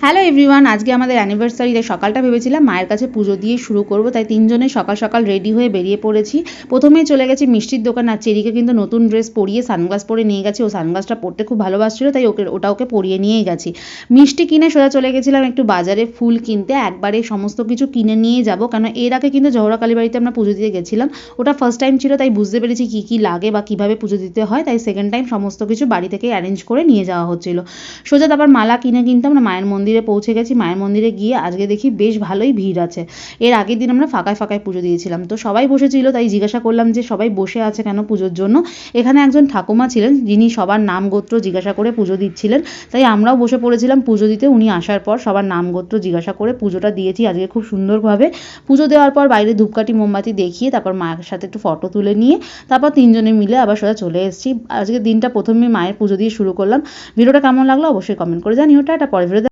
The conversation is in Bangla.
হ্যালো এভরিওয়ান, আজকে আমাদের অ্যানিভার্সারি। তাই সকালটা ভেবেছিলাম মায়ের কাছে পুজো দিয়ে শুরু করব, তাই তিনজনে সকাল সকাল রেডি হয়ে বেরিয়ে পড়েছি। প্রথমেই চলে গেছি মিষ্টির দোকান। আর চেরিকে কিন্তু নতুন ড্রেস পরিয়ে সানগ্লাস পরে নিয়ে গেছি। ও সানগ্লাসটা পরতে খুব ভালোবাসছিল, তাই ওকে পরিয়ে নিয়েই গেছি। মিষ্টি কিনে সোজা চলে গেছিলাম একটু বাজারে ফুল কিনতে। একবারে সমস্ত কিছু কিনে নিয়ে যাব, কারণ এর আগে কিন্তু জহরা কালী বাড়িতে আমরা পুজো দিতে গেছিলাম। ওটা ফার্স্ট টাইম ছিল, তাই বুঝতে পেরেছি কী কী লাগে বা কীভাবে পুজো দিতে হয়। তাই সেকেন্ড টাইম সমস্ত কিছু বাড়ি থেকে অ্যারেঞ্জ করে নিয়ে যাওয়া হচ্ছিল। সোজা তারপর মালা কিনতে আমরা মায়ের মন্দিরে পৌঁছে গেছি। মায়ের মন্দিরে গিয়ে আজকে দেখি বেশ ভালোই ভিড় আছে। এর আগের দিন আমরা ফাঁকায় ফাঁকায় পুজো দিয়েছিলাম, তো সবাই বসেছিল। তাই জিজ্ঞাসা করলাম যে সবাই বসে আছে কেন পুজোর জন্য। এখানে একজন ঠাকুমা ছিলেন যিনি সবার নাম গোত্র জিজ্ঞাসা করে পুজো দিচ্ছিলেন। তাই আমরাও বসে পড়েছিলাম পুজো দিতে। উনি আসার পর সবার নাম গোত্র জিজ্ঞাসা করে পুজোটা দিয়েছি আজকে খুব সুন্দরভাবে। পুজো দেওয়ার পর বাইরে ধূপকাঠি মোমবাতি দেখিয়ে তারপর মায়ের সাথে একটু ফটো তুলে নিয়ে তারপর তিনজনে মিলে আবার সোজা চলে এসেছি। আজকে দিনটা প্রথমে মায়ের পুজো দিয়ে শুরু করলাম। ভিডিওটা কেমন লাগলো অবশ্যই কমেন্ট করে জানিও। টাটা, পরে ভিডিও